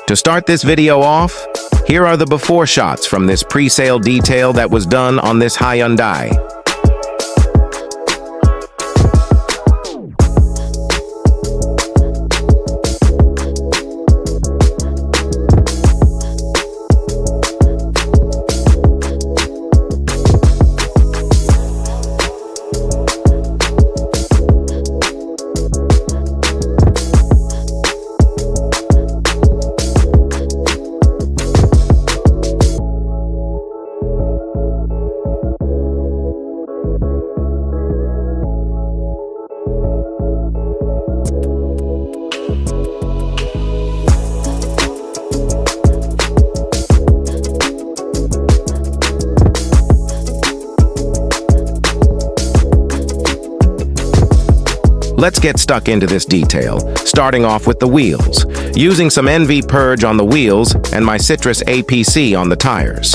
To start this video off, here are the before shots from this pre-sale detail that was done on this Hyundai. Let's get stuck into this detail, starting off with the wheels, using some NV Purge on the wheels and my Citrus APC on the tires.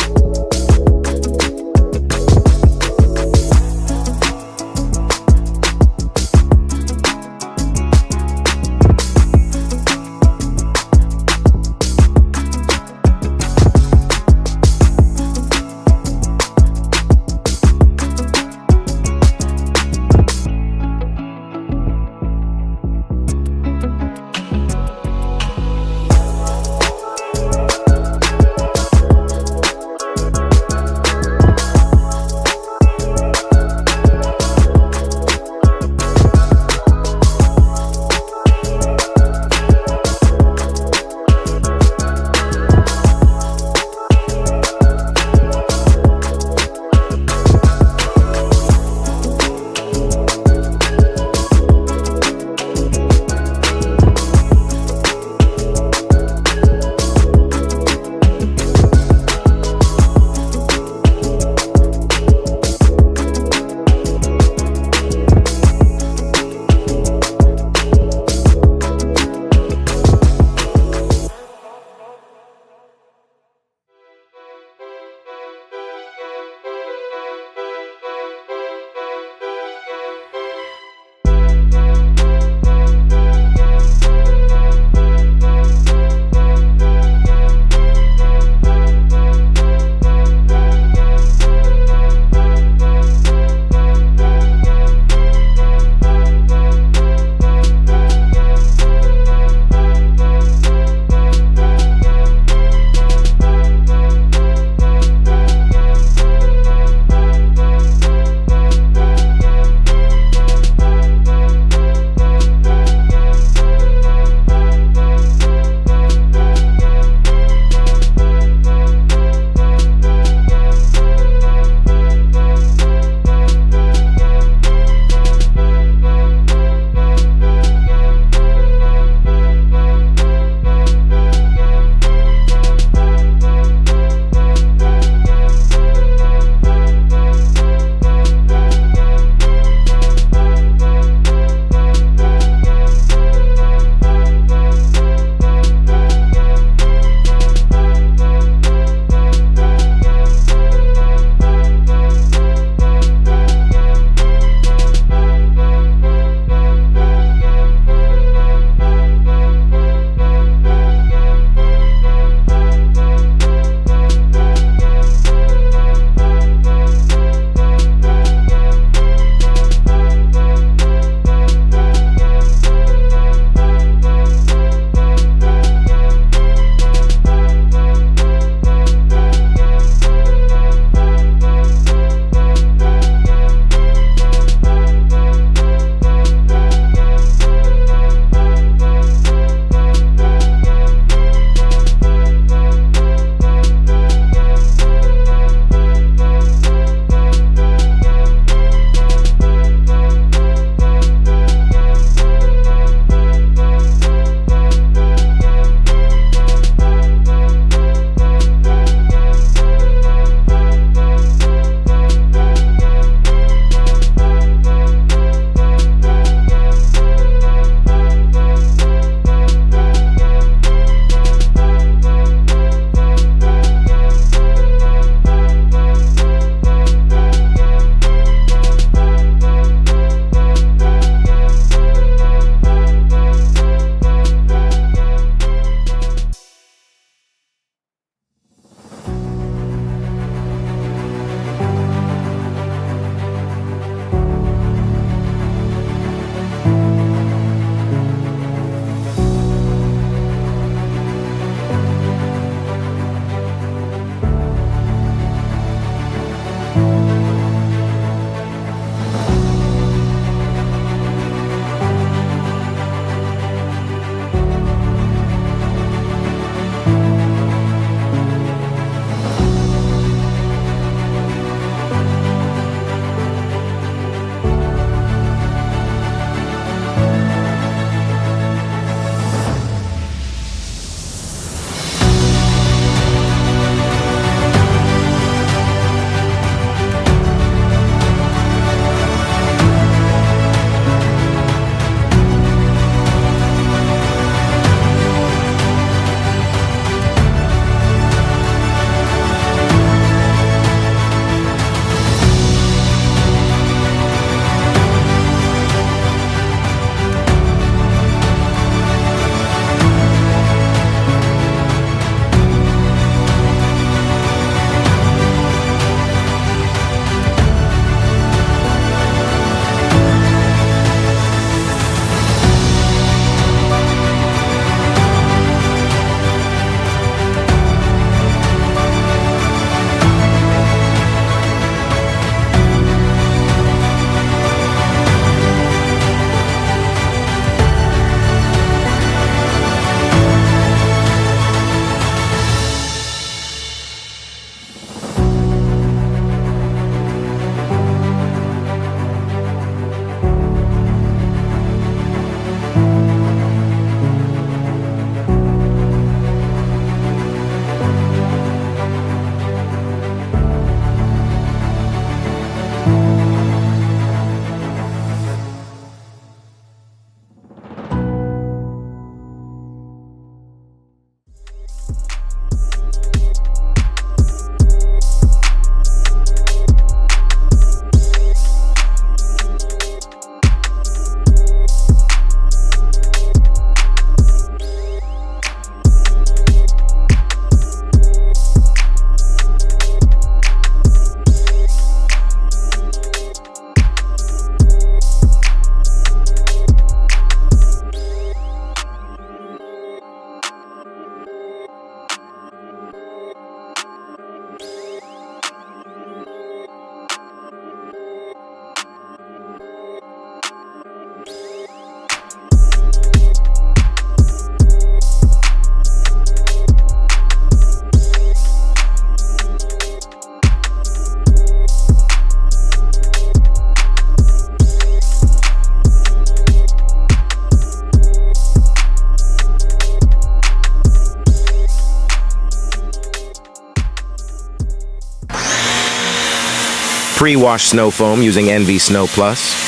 Pre-wash snow foam using NV Snow Plus.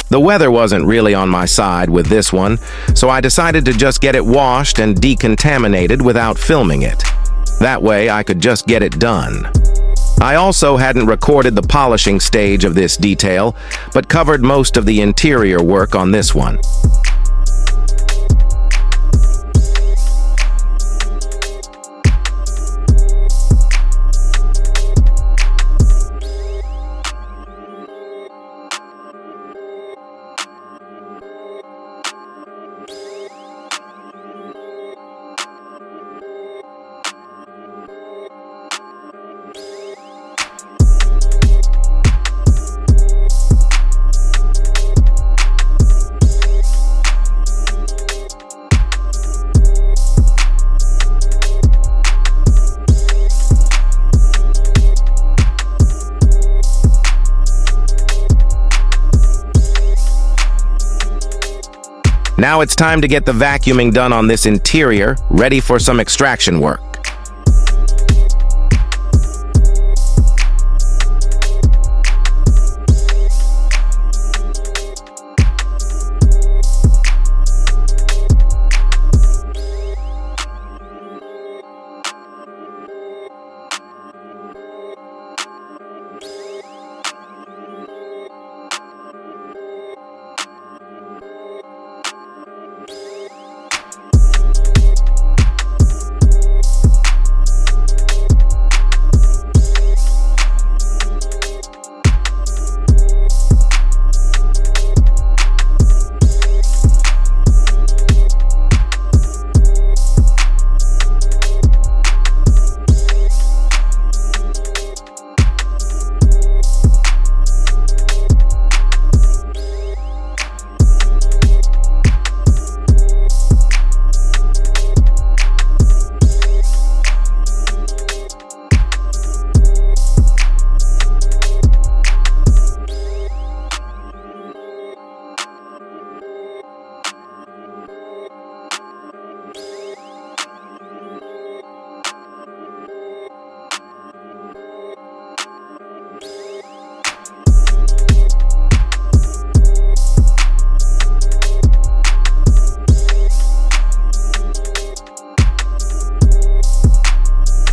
The weather wasn't really on my side with this one, so I decided to just get it washed and decontaminated without filming it. That way I could just get it done. I also hadn't recorded the polishing stage of this detail, but covered most of the interior work on this one. Now it's time to get the vacuuming done on this interior, ready for some extraction work.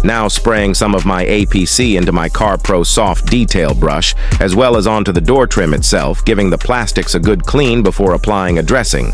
Now spraying some of my APC into my Car Pro Soft Detail brush, as well as onto the door trim itself, giving the plastics a good clean before applying a dressing.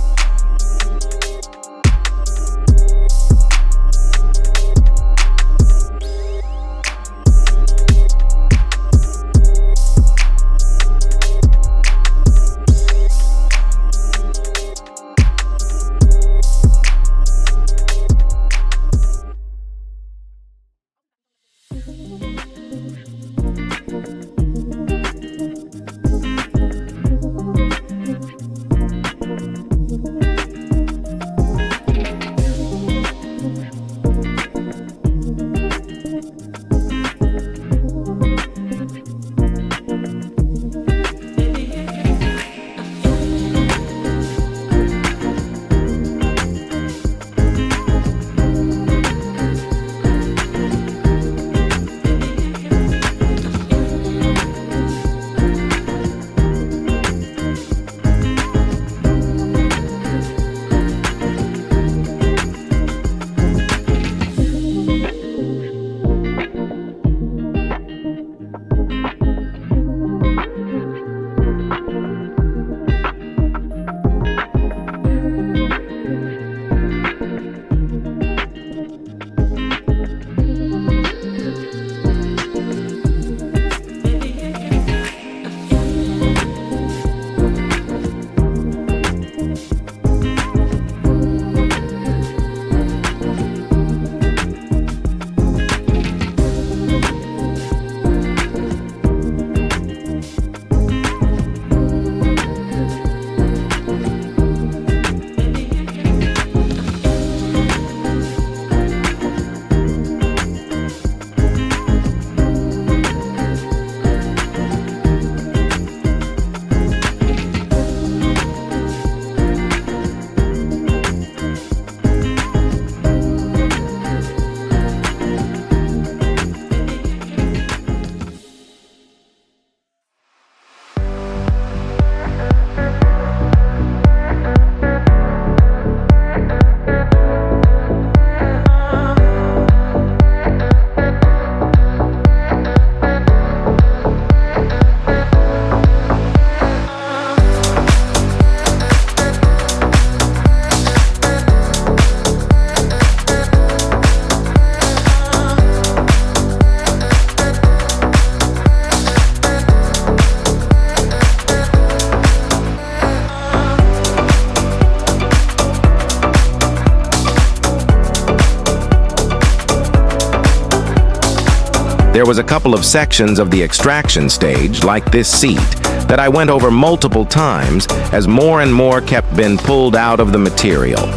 There was a couple of sections of the extraction stage, like this seat, that I went over multiple times as more and more kept being pulled out of the material.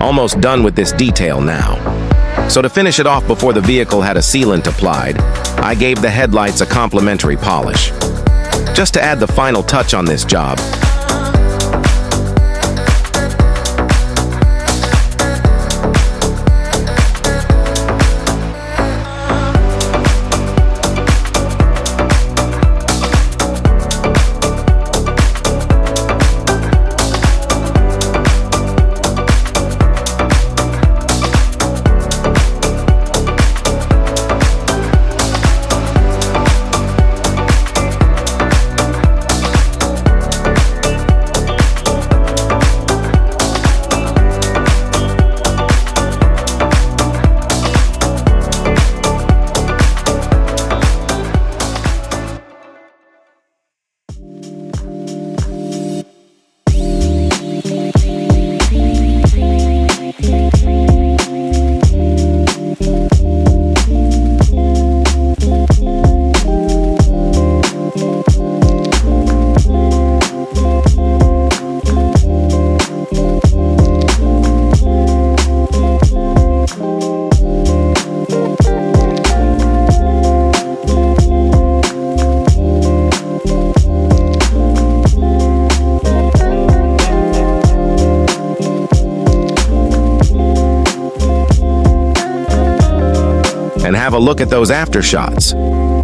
Almost done with this detail now. So to finish it off before the vehicle had a sealant applied, I gave the headlights a complimentary polish. Just to add the final touch on this job, and have a look at those aftershots.